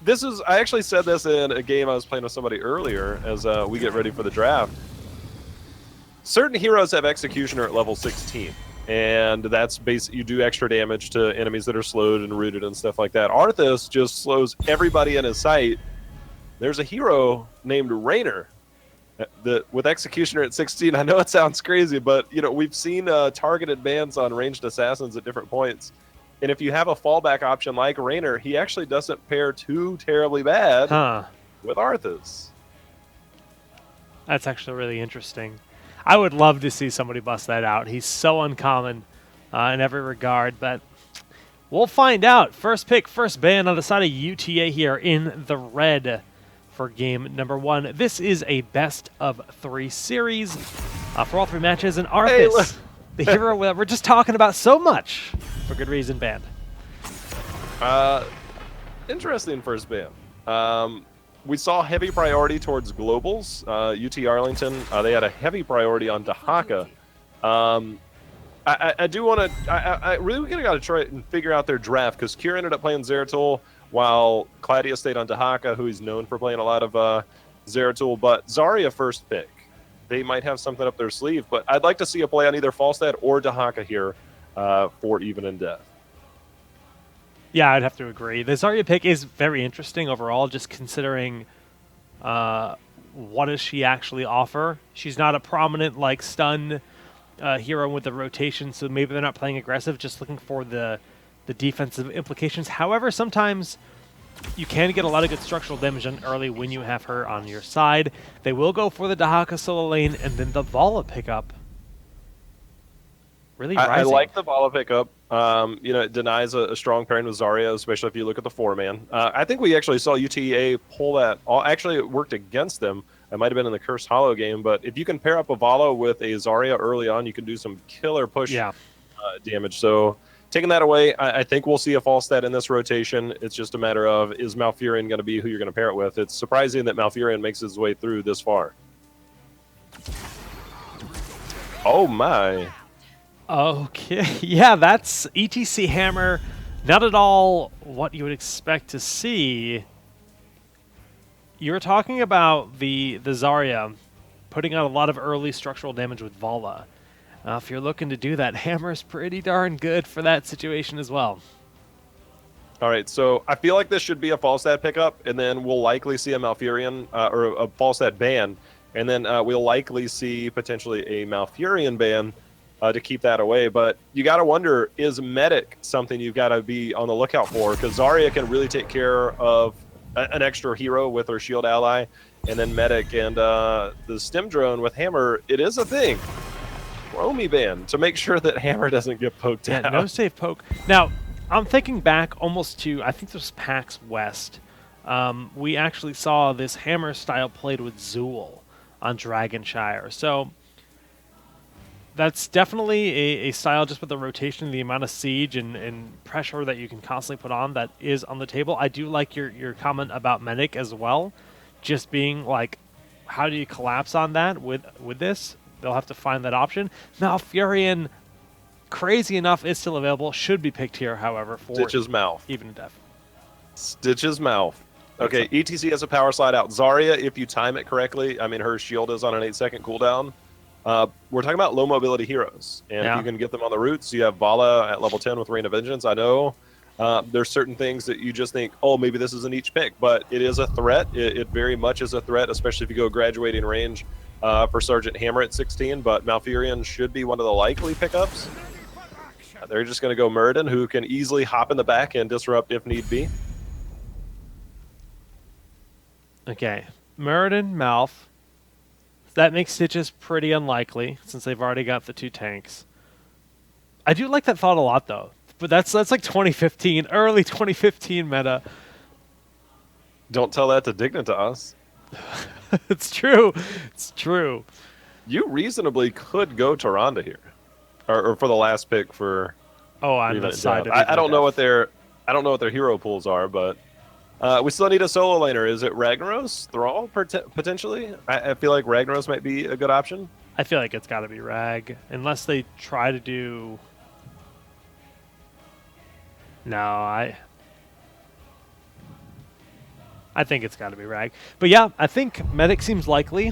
this is, I actually said this in a game I was playing with somebody earlier as we get ready for the draft. Certain heroes have Executioner at level 16, and that's you do extra damage to enemies that are slowed and rooted and stuff like that. Arthas just slows everybody in his sight. There's a hero named Raynor that with Executioner at 16. I know it sounds crazy, but we've seen targeted bans on ranged assassins at different points. And if you have a fallback option like Raynor, he actually doesn't pair too terribly bad with Arthas. That's actually really interesting. I would love to see somebody bust that out. He's so uncommon in every regard, but we'll find out. First pick, first ban on the side of UTA here in the red for game number 1. This is a best of 3 series for all 3 matches, and Arthas, the hero that we're just talking about so much, for good reason, banned. Interesting first ban. We saw heavy priority towards globals. UT Arlington, they had a heavy priority on Dahaka. I do want to. I really got to try and figure out their draft because Kira ended up playing Zeratul while Claudia stayed on Dahaka, who he's known for playing a lot of Zeratul. But Zarya first pick. They might have something up their sleeve, but I'd like to see a play on either Falstad or Dahaka here for even in death. Yeah, I'd have to agree. The Zarya pick is very interesting overall, just considering what does she actually offer. She's not a prominent like stun hero with the rotation, so maybe they're not playing aggressive, just looking for the defensive implications. However, sometimes you can get a lot of good structural damage done early when you have her on your side. They will go for the Dahaka solo lane and then the Vala pickup. Really rising. I like the Vala pickup. It denies a strong pairing with Zarya, especially if you look at the 4-man. I think we actually saw UTA pull that. Actually, it worked against them. It might have been in the Cursed Hollow game, but if you can pair up a Vala with a Zarya early on, you can do some killer push damage. So taking that away, I think we'll see a Falstad in this rotation. It's just a matter of, is Malfurion going to be who you're going to pair it with? It's surprising that Malfurion makes his way through this far. Oh, my. Okay, yeah, that's ETC Hammer. Not at all what you would expect to see. You were talking about the Zarya putting out a lot of early structural damage with Vala. If you're looking to do that, Hammer's pretty darn good for that situation as well. All right, so I feel like this should be a Falstad pickup, and then we'll likely see a Malfurion or a Falstad ban, and then we'll likely see potentially a Malfurion ban to keep that away. But you got to wonder, is Medic something you've got to be on the lookout for? Because Zarya can really take care of an extra hero with her shield ally, and then Medic and the Stim Drone with Hammer, it is a thing. Romy ban to make sure that Hammer doesn't get poked out. Yeah, no safe poke. Now, I'm thinking back almost to, I think this was PAX West. We actually saw this Hammer style played with Zool on Dragonshire. So that's definitely a style just with the rotation, the amount of siege and pressure that you can constantly put on that is on the table. I do like your comment about Medic as well. Just being like, how do you collapse on that with this? They'll have to find that option. Malfurion, crazy enough, is still available. Should be picked here, however, for Stitch's mouth. Even in death. Stitch's mouth. Okay, ETC has a power slide out. Zarya, if you time it correctly, I mean, her shield is on an 8-second cooldown. We're talking about low mobility heroes. And if you can get them on the roots, you have Vala at level 10 with Rain of Vengeance. I know there's certain things that you just think, oh, maybe this isn't each pick, but it is a threat. It very much is a threat, especially if you go graduating range for Sergeant Hammer at 16. But Malfurion should be one of the likely pickups. They're just going to go Muradin, who can easily hop in the back and disrupt if need be. Okay, Muradin, Malf. That makes Stitches pretty unlikely, since they've already got the 2 tanks. I do like that thought a lot, though. But that's like 2015, early 2015 meta. Don't tell that to Dignitas. It's true. It's true. You reasonably could go Tyrande here, or for the last pick for. Oh, on the side of I don't know what their hero pools are, but we still need a solo laner. Is it Ragnaros Thrall potentially? I feel like Ragnaros might be a good option. I feel like it's got to be Rag, unless they try to do. No, I think it's got to be Rag. But yeah, I think Medic seems likely.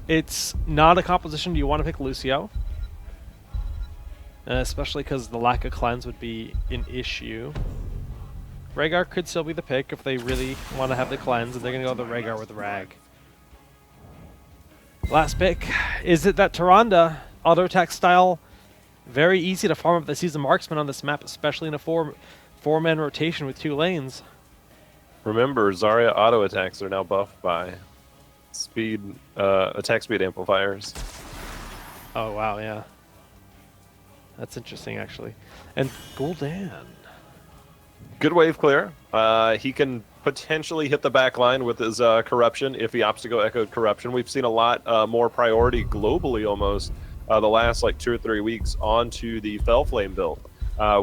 It's not a composition you want to pick Lucio. Especially because the lack of cleanse would be an issue. Rhaegar could still be the pick if they really want to have the cleanse, and they're going to go with the Rhaegar with the Rag. Last pick. Is it that Tyrande auto attack style? Very easy to farm up the season marksman on this map, especially in a four-man rotation with 2 lanes. Remember, Zarya auto attacks are now buffed by speed, attack speed amplifiers. Oh wow, yeah. That's interesting, actually. And Gul'dan. Good wave clear. He can potentially hit the back line with his corruption if he opts to go echoed corruption. We've seen a lot more priority globally almost the last like 2 or 3 weeks onto the Fell Flame build,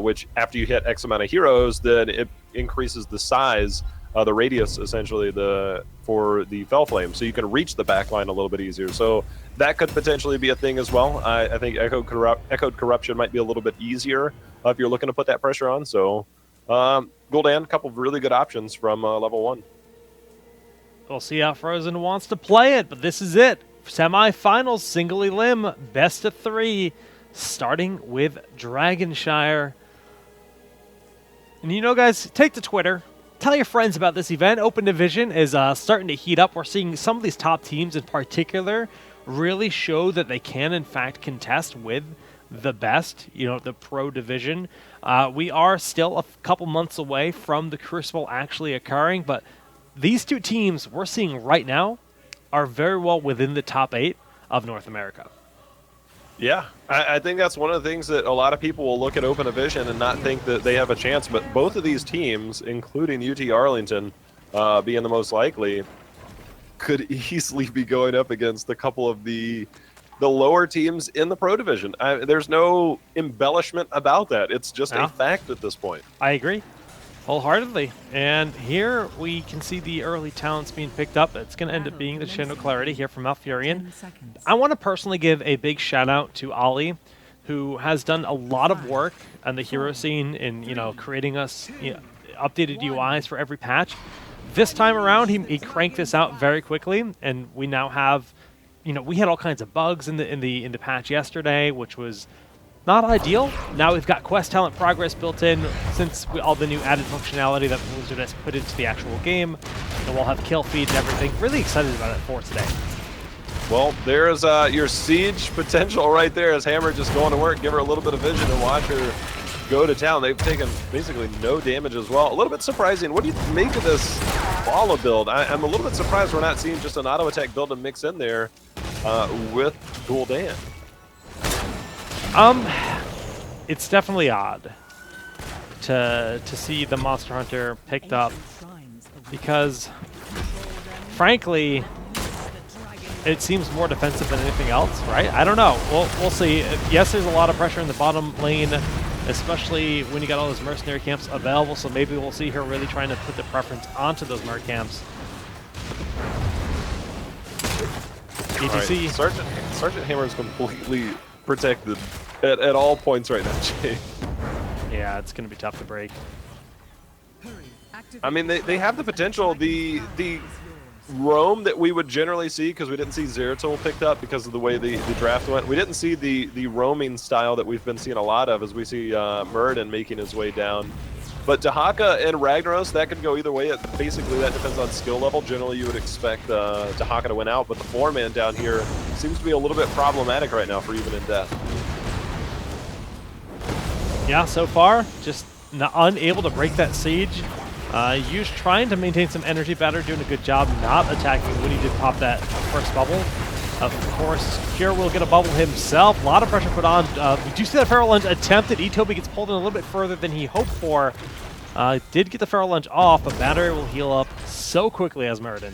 which after you hit X amount of heroes, then it increases the size, the radius essentially for the Fell Flame, so you can reach the back line a little bit easier. So that could potentially be a thing as well. I think echoed corruption might be a little bit easier if you're looking to put that pressure on. So Gul'dan, a couple of really good options from level 1. We'll see how Frozen wants to play it, but this is it. Semi-finals, single elim, best of 3, starting with Dragonshire. And you know, guys, take to Twitter. Tell your friends about this event. Open Division is starting to heat up. We're seeing some of these top teams in particular really show that they can, in fact, contest with the best, you know, the Pro Division. We are still a couple months away from the Crucible actually occurring, but these 2 teams we're seeing right now are very well within the top 8 of North America. Yeah, I think that's one of the things that a lot of people will look at Open Division and not think that they have a chance, but both of these teams, including UT Arlington being the most likely, could easily be going up against a couple of the lower teams in the Pro Division. There's no embellishment about that. It's just a fact at this point. I agree wholeheartedly. And here we can see the early talents being picked up. It's going to end up being the Shadow Clarity here from Malfurion. I want to personally give a big shout out to Ollie, who has done a lot of work on the hero scene in, you know, creating us updated UIs for every patch. This time around, he cranked this out very quickly, and we now have, you know, we had all kinds of bugs in the patch yesterday, which was not ideal. Now we've got quest talent progress built in since all the new added functionality that Blizzard has put into the actual game. And we'll have kill feed and everything. Really excited about it for today. Well, there's your siege potential right there as Hammer just going to work. Give her a little bit of vision and watch her go to town. They've taken basically no damage as well. A little bit surprising. What do you make of this Bala build? I'm a little bit surprised we're not seeing just an auto attack build to mix in there with Gul'dan. It's definitely odd to see the Monster Hunter picked up because, frankly, it seems more defensive than anything else, right? I don't know. We'll see. Yes, there's a lot of pressure in the bottom lane, especially when you got all those mercenary camps available, so maybe we'll see her really trying to put the preference onto those mer camps. ETC. Right. Sergeant Hammer is completely protected at all points right now, Jay. Yeah, it's going to be tough to break. I mean, they have the potential. The roam that we would generally see, because we didn't see Zeratul picked up because of the way the draft went. We didn't see the roaming style that we've been seeing a lot of as we see Muradin making his way down. But Dahaka and Ragnaros, that could go either way. Basically, that depends on skill level. Generally, you would expect Dahaka to win out, but the 4-man down here seems to be a little bit problematic right now for even in death. Yeah, so far, just unable to break that siege. Yu's trying to maintain some energy better, doing a good job not attacking when he did pop that first bubble. Of course, Cure will get a bubble himself. A lot of pressure put on. We do see that Feral Lunge attempted. Etobi gets pulled in a little bit further than he hoped for. Did get the Feral Lunge off, but Battery will heal up so quickly as Muradin.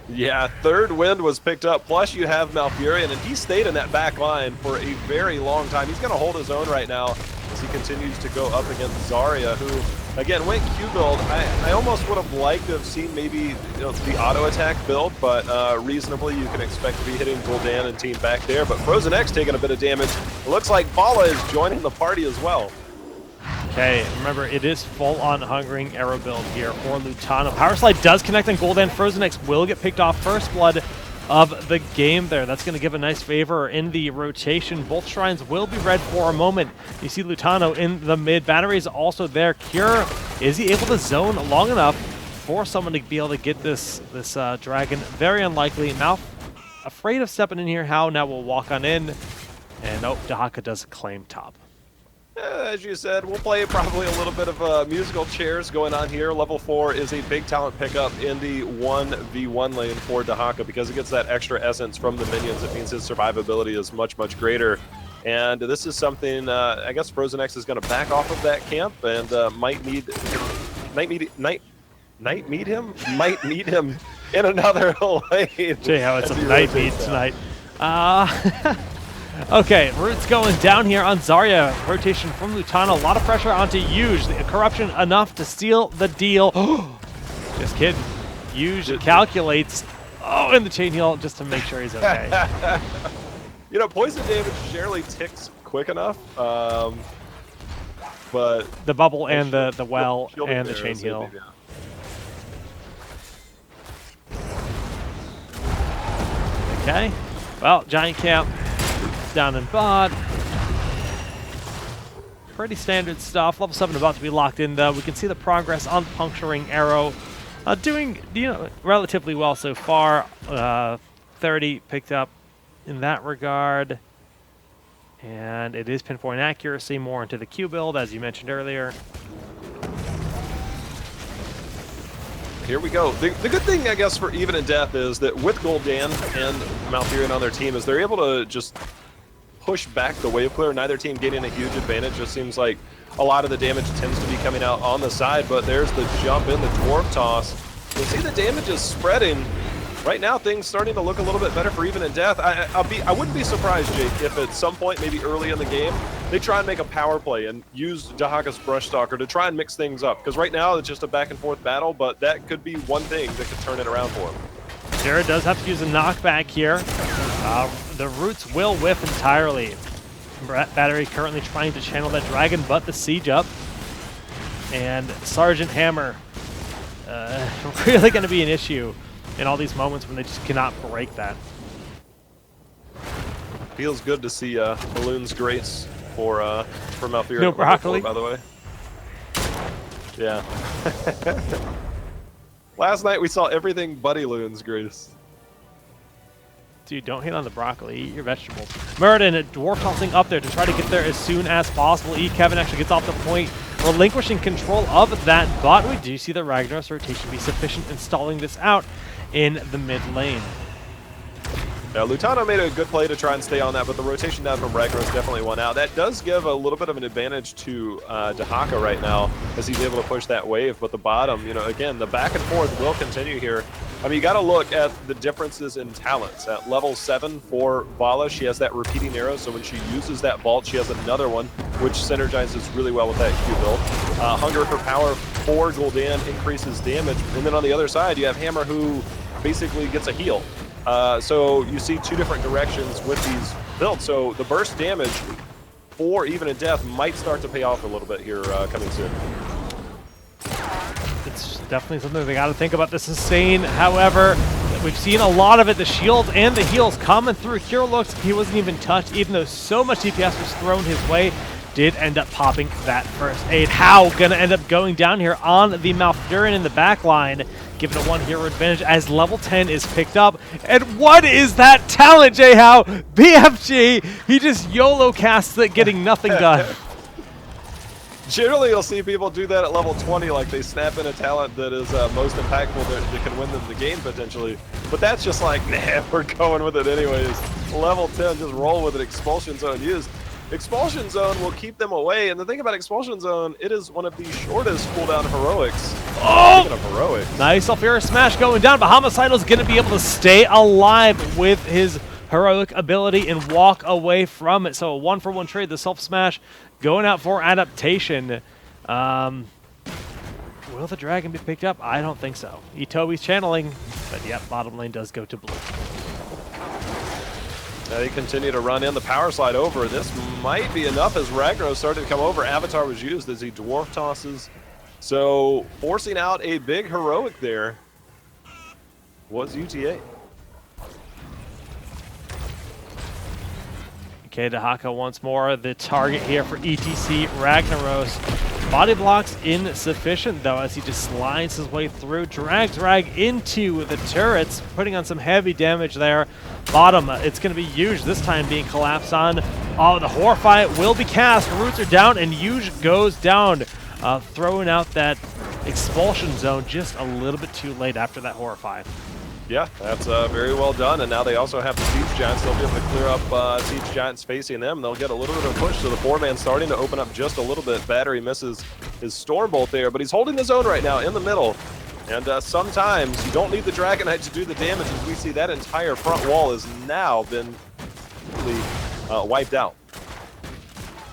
Yeah, third wind was picked up, plus you have Malfurion, and he stayed in that back line for a very long time. He's going to hold his own right now as he continues to go up against Zarya, who, again, went Q build. I almost would have liked to have seen maybe the auto attack build, but reasonably you can expect to be hitting Gul'dan and team back there. But Frozen X taking a bit of damage. It looks like Bala is joining the party as well. Okay, remember, it is full-on hungering arrow build here for Lutano. Power Slide does connect, and Gul'dan Frozen X will get picked off. First blood of the game there. That's going to give a nice favor in the rotation. Both shrines will be red for a moment. You see Lutano in the mid. Battery is also there. Cure, is he able to zone long enough for someone to be able to get this dragon? Very unlikely. Mouth afraid of stepping in here. How now will walk on in. And oh, Dahaka does claim top. As you said, we'll play probably a little bit of musical chairs going on here. Level 4 is a big talent pickup in the 1v1 lane for Dahaka because it gets that extra essence from the minions. It means his survivability is much, much greater. And this is something, I guess Frozen X is going to back off of that camp and might need him in another lane. Jay, how it's a night meet tonight. Okay, Roots going down here on Zarya. Rotation from Lutano. A lot of pressure onto Yuge. The corruption enough to seal the deal. Just kidding. Yuge calculates. Oh, in the chain heal just to make sure he's okay. You know, poison damage generally ticks quick enough, but the bubble and the well and the chain heal. Okay. Well, Giant Camp down in bot. Pretty standard stuff. Level 7 about to be locked in, though. We can see the progress on Puncturing Arrow. Doing relatively well so far. 30 picked up in that regard. And it is pinpoint accuracy, more into the Q build, as you mentioned earlier. Here we go. The good thing, I guess, for Even in Death is that with Gul'dan and Malfurion on their team is they're able to just push back the wave clear. Neither team gaining a huge advantage. Just seems like a lot of the damage tends to be coming out on the side, but there's the jump in, the Dwarf Toss. You'll see the damage is spreading. Right now, things starting to look a little bit better for Even in Death. I wouldn't be surprised, Jake, if at some point, maybe early in the game, they try and make a power play and use Dahaka's Brush Stalker to try and mix things up. Because right now, it's just a back-and-forth battle, but that could be one thing that could turn it around for him. Jared does have to use a knockback here. The Roots will whiff entirely. Battery currently trying to channel that dragon, but the siege up. And Sergeant Hammer really going to be an issue in all these moments when they just cannot break that. Feels good to see Balloon's Grace for Malfurion. No broccoli, by the way. Yeah. Last night we saw everything but Balloon's Grace. Dude, don't hit on the broccoli. Eat your vegetables. Muradin, Dwarf tossing up there to try to get there as soon as possible. Kevin actually gets off the point, relinquishing control of that bot. We do see the Ragnar's rotation be sufficient in stalling this out in the mid lane. Now, Lutano made a good play to try and stay on that, but the rotation down from Ragnaros definitely won out. That does give a little bit of an advantage to Dahaka right now, as he's able to push that wave. But the bottom, you know, again, the back and forth will continue here. I mean, you got to look at the differences in talents. At level 7 for Vala, she has that repeating arrow, so when she uses that vault, she has another one, which synergizes really well with that Q build. Hunger for power for Gul'dan increases damage, and then on the other side, you have Hammer, who basically gets a heal. So you see two different directions with these builds. So the burst damage for Even in Death might start to pay off a little bit here coming soon. It's definitely something they got to think about. The sustain, however, we've seen a lot of it. The shields and the heals coming through. Cure looks like he wasn't even touched, even though so much DPS was thrown his way. Did end up popping that first aid. How gonna end up going down here on the Malfurion in the back line, giving a 1 hero advantage as level 10 is picked up. And what is that talent, Jay How? BFG, he just YOLO casts it, getting nothing done. Generally, you'll see people do that at level 20, like they snap in a talent that is most impactful that can win them the game potentially. But that's just like, nah, we're going with it anyways. Level 10, just roll with it. Expulsion Zone used. Expulsion Zone will keep them away, and the thing about Expulsion Zone, it is one of the shortest cooldown heroics. Oh! Speaking of heroics. Nice Sulfura Smash going down, but Homicidal's going to be able to stay alive with his heroic ability and walk away from it. So a 1-for-1 trade, the Self-Smash going out for adaptation. Will the dragon be picked up? I don't think so. Itobi's channeling, but yep, bottom lane does go to blue. They continue to run in the power slide over. This might be enough as Ragnaros started to come over. Avatar was used as he dwarf tosses. So forcing out a big heroic there was UTA. Okay, Dahaka once more, the target here for ETC Ragnaros. Body blocks insufficient though as he just slides his way through, drags Rag into the turrets, putting on some heavy damage there. Bottom, it's going to be Huge this time being collapsed on. Oh, the Horrify will be cast, roots are down, and Huge goes down, throwing out that expulsion zone just a little bit too late after that Horrify. Yeah, that's very well done, and now they also have the Siege Giants. They'll be able to clear up Siege Giants facing them. They'll get a little bit of a push, so the 4-man starting to open up just a little bit. Battery misses his Stormbolt there, but he's holding the zone right now in the middle. And sometimes you don't need the Dragonite to do the damage, as we see that entire front wall has now been completely wiped out.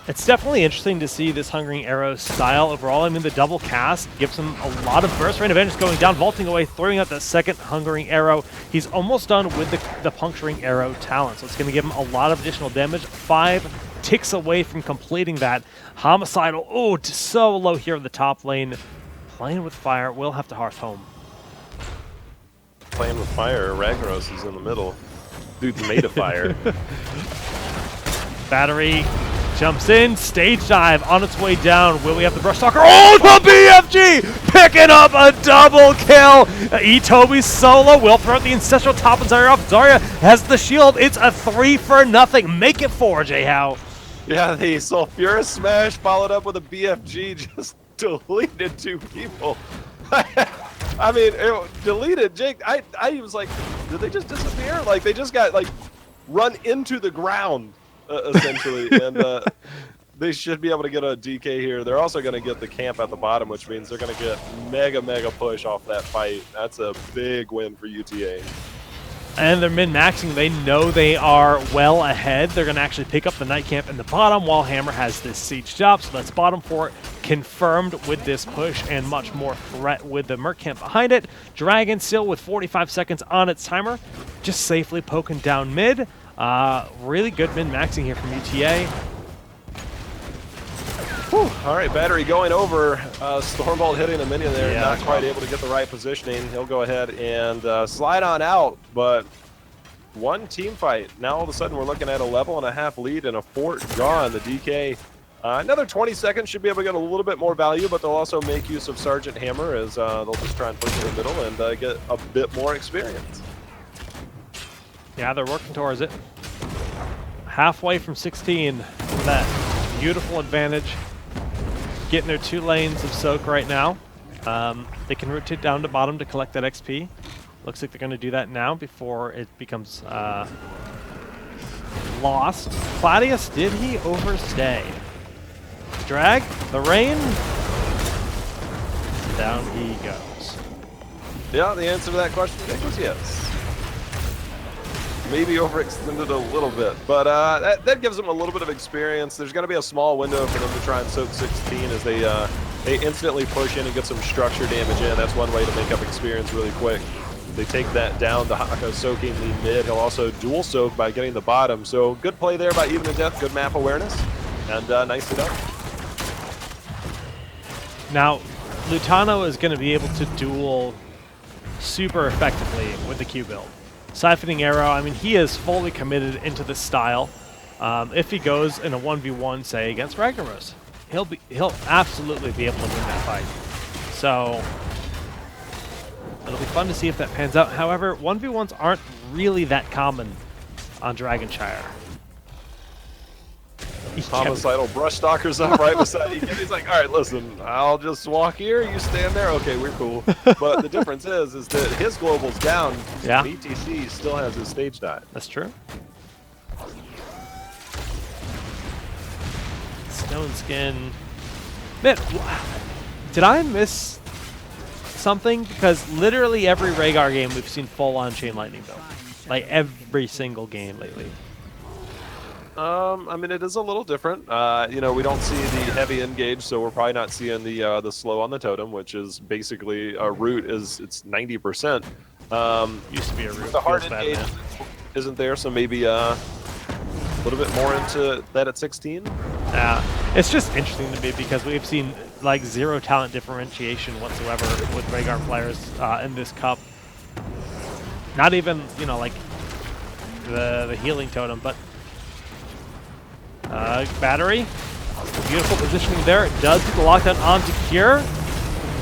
It's definitely interesting to see this Hungering Arrow style overall. I mean, the double cast gives him a lot of burst range advantage going down, vaulting away, throwing out that second Hungering Arrow. He's almost done with the Puncturing Arrow talent, so it's going to give him a lot of additional damage. 5 ticks away from completing that. Homicidal, oh, so low here in the top lane. Playing with fire, will have to hearth home. Playing with fire, Ragnaros is in the middle. Dude's made of fire. Battery jumps in, stage dive on its way down. Will we have the Brush Stalker? Oh, the BFG picking up a double kill. Itobi's solo will throw out the Ancestral top and Zarya off. Zarya has the shield. It's a 3-for-0. Make it 4, J-How. Yeah, the Sulfurous Smash followed up with a BFG, just deleted 2 people. I mean, it deleted Jake. I was like, did they just disappear? Like, they just got, like, run into the ground. Essentially, and they should be able to get a DK here. They're also going to get the camp at the bottom, which means they're going to get mega push off that fight. That's a big win for UTA. And they're min-maxing. They know they are well ahead. They're going to actually pick up the Night Camp in the bottom while Hammer has this Siege job. So that's bottom 4 confirmed with this push and much more threat with the Merc Camp behind it. Dragon still with 45 seconds on its timer, just safely poking down mid. Really good min-maxing here from UTA. Whew. All right, Battery going over. Stormbolt hitting a minion there, yeah, not quite able to get the right positioning. He'll go ahead and slide on out, but one team fight. Now all of a sudden we're looking at a level and a half lead and a fort gone. The DK, another 20 seconds should be able to get a little bit more value, but they'll also make use of Sergeant Hammer as they'll just try and push in the middle and get a bit more experience. Yeah, they're working towards it. Halfway from 16, that beautiful advantage. Getting their 2 lanes of soak right now. They can rotate down to bottom to collect that XP. Looks like they're going to do that now before it becomes lost. Claudius, did he overstay? Drag, the rain. Down he goes. Yeah, the answer to that question, I think, was yes. Maybe overextended a little bit, but that gives them a little bit of experience. There's going to be a small window for them to try and soak 16 as they instantly push in and get some structure damage in. That's one way to make up experience really quick. They take that down. Dahaka soaking the mid. He'll also dual soak by getting the bottom. So good play there by Even to Death. Good map awareness, and nicely done. Now, Lutano is going to be able to duel super effectively with the Q build. Siphoning Arrow, I mean, he is fully committed into this style. If he goes in a 1v1, say, against Ragnaros, he'll absolutely be able to win that fight. So, it'll be fun to see if that pans out. However, 1v1s aren't really that common on Dragonshire. Homicidal Brush Stalker's up right beside you. He's like, all right, listen, I'll just walk here, you stand there, okay, we're cool. But the difference is that his global's down, yeah. and ETC still has his stage dive. That's true. Stone Skin. Man, did I miss something? Because literally every Rhaegar game we've seen full-on Chain Lightning build. Like every single game lately. I mean, it is a little different. You know, we don't see the heavy engage, so we're probably not seeing the slow on the totem, which is basically a root it's 90%. Used to be a root. The hard engage isn't there, so maybe little bit more into that at 16. It's just interesting to me because we've seen like zero talent differentiation whatsoever with Rhaegar players in this cup. Not even, you know, like the healing totem, but battery. Beautiful positioning there. It does get the lockdown onto Cure.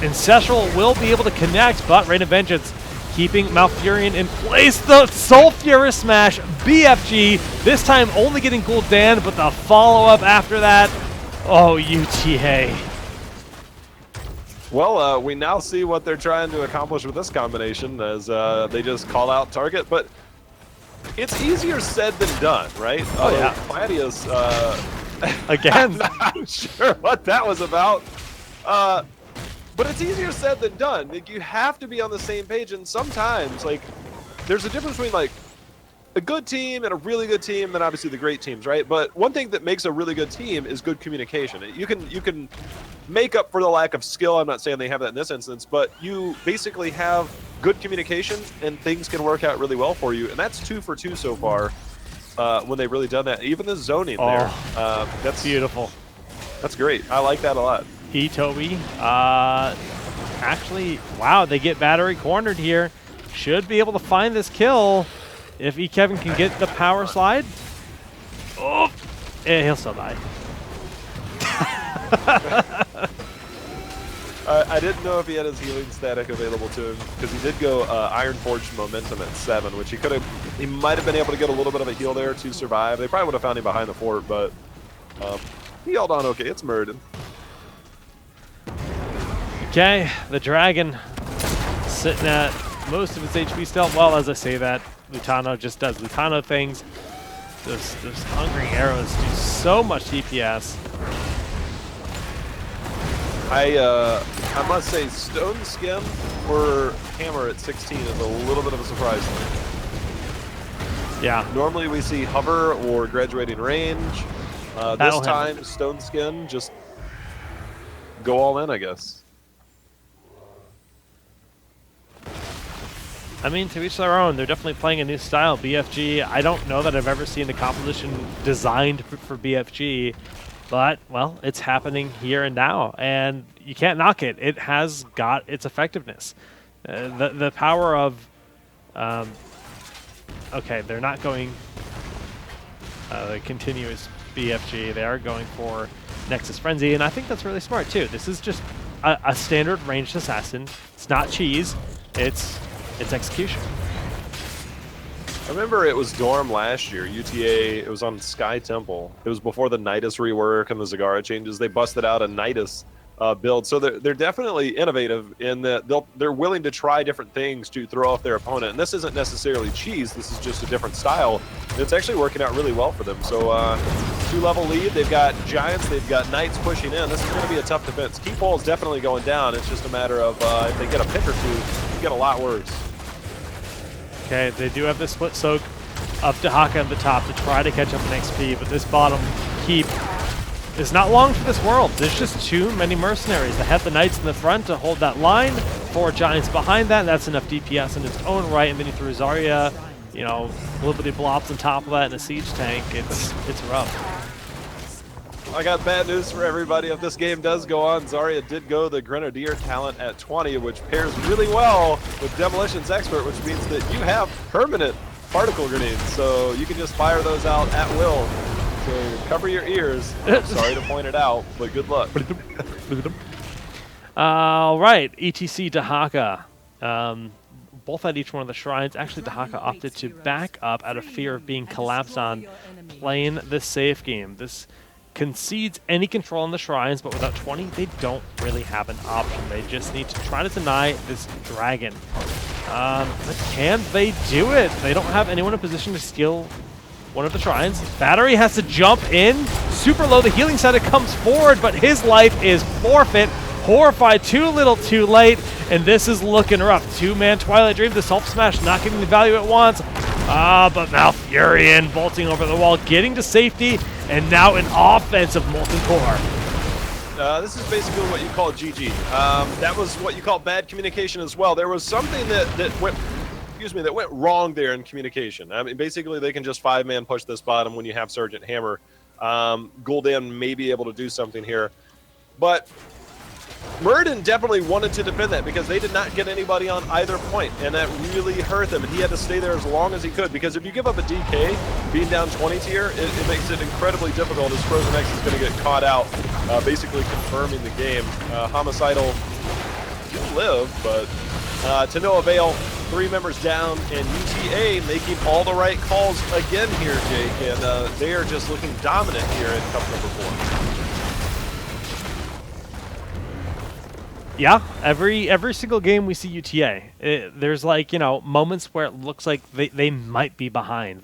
Ancestral will be able to connect, but Rain of Vengeance keeping Malfurion in place. The Sulfurous Smash, BFG, this time only getting Gul'dan, but the follow-up after that, oh, UTA. Well, we now see what they're trying to accomplish with this combination as they just call out target, but it's easier said than done, right? Oh, yeah. Gladius, again. I'm not sure what that was about. But it's easier said than done. Like, you have to be on the same page, and sometimes, like, there's a difference between, like, a good team and a really good team, and then obviously the great teams, right? But one thing that makes a really good team is good communication. You can make up for the lack of skill. I'm not saying they have that in this instance, but you basically have good communication, and things can work out really well for you. And that's 2 for 2 so far when they've really done that. Even the zoning there. That's beautiful. That's great. I like that a lot. Toby. Actually, wow, they get battery cornered here. Should be able to find this kill if Kevin can get the power slide. Oh, and he'll still die. I didn't know if he had his healing static available to him because he did go Iron Forged Momentum at 7, which he might have been able to get a little bit of a heal there to survive. They probably would have found him behind the fort, but he held on okay. It's Muradin. Okay, the Dragon sitting at most of its HP still. Well, as I say that, Lutano just does Lutano things. Those Hungry Arrows do so much DPS. I must say, Stone Skin for Hammer at 16 is a little bit of a surprise to me. Yeah. Normally we see Hover or Graduating Range. This time, Stone Skin, just go all in, I guess. I mean, to each their own. They're definitely playing a new style. BFG, I don't know that I've ever seen the composition designed for BFG, but, well, it's happening here and now, and you can't knock it. It has got its effectiveness. The power of... okay, they're not going continuous BFG. They are going for Nexus Frenzy, and I think that's really smart, too. This is just a standard ranged assassin. It's not cheese. It's execution. I remember it was Dorm last year, UTA, it was on Sky Temple. It was before the Nidus rework and the Zagara changes. They busted out a Nidus build. So they're definitely innovative in that they're willing to try different things to throw off their opponent. And this isn't necessarily cheese, this is just a different style. And it's actually working out really well for them. So 2-level lead, they've got Giants, they've got Knights pushing in. This is going to be a tough defense. Keep Hole is definitely going down. It's just a matter of if they get a pick or two, it get a lot worse. Okay, they do have the split soak up to Haka at the top to try to catch up in XP, but this bottom keep is not long for this world. There's just too many mercenaries. They have the Knights in the front to hold that line, 4 Giants behind that, and that's enough DPS in its own right, and then you throw Zarya, you know, Liberty blobs on top of that and a siege tank. It's rough. I got bad news for everybody. If this game does go on, Zarya did go the Grenadier talent at 20, which pairs really well with Demolition's Expert, which means that you have permanent particle grenades. So you can just fire those out at will. So cover your ears. I'm sorry to point it out, but good luck. All right, ETC Dahaka. Both at each one of the shrines. Actually, Dahaka opted to back up out of fear of being collapsed on, playing the safe game. This concedes any control on the shrines, but without 20, they don't really have an option. They just need to try to deny this dragon. But can they do it? They don't have anyone in position to steal one of the shrines. Battery has to jump in. Super low, the healing side comes forward, but his life is forfeit. Horrified, too little, too late, and this is looking rough. 2-man Twilight Dream, the self-smash not getting the value it wants. But Malfurion bolting over the wall, getting to safety, and now an offensive Molten Core. This is basically what you call GG. That was what you call bad communication as well. There was something that went excuse me, that went wrong there in communication. I mean, basically, they can just 5-man push this bottom when you have Sergeant Hammer. Gul'dan may be able to do something here. But Muradin definitely wanted to defend that because they did not get anybody on either point, and that really hurt them, and he had to stay there as long as he could, because if you give up a DK, being down 20 tier, it makes it incredibly difficult, as Frozen X is going to get caught out, basically confirming the game. Homicidal, you live, but to no avail. 3 members down, and UTA making all the right calls again here, Jake, and they are just looking dominant here in Cup number 4. Yeah, every single game we see UTA, there's like, you know, moments where it looks like they might be behind.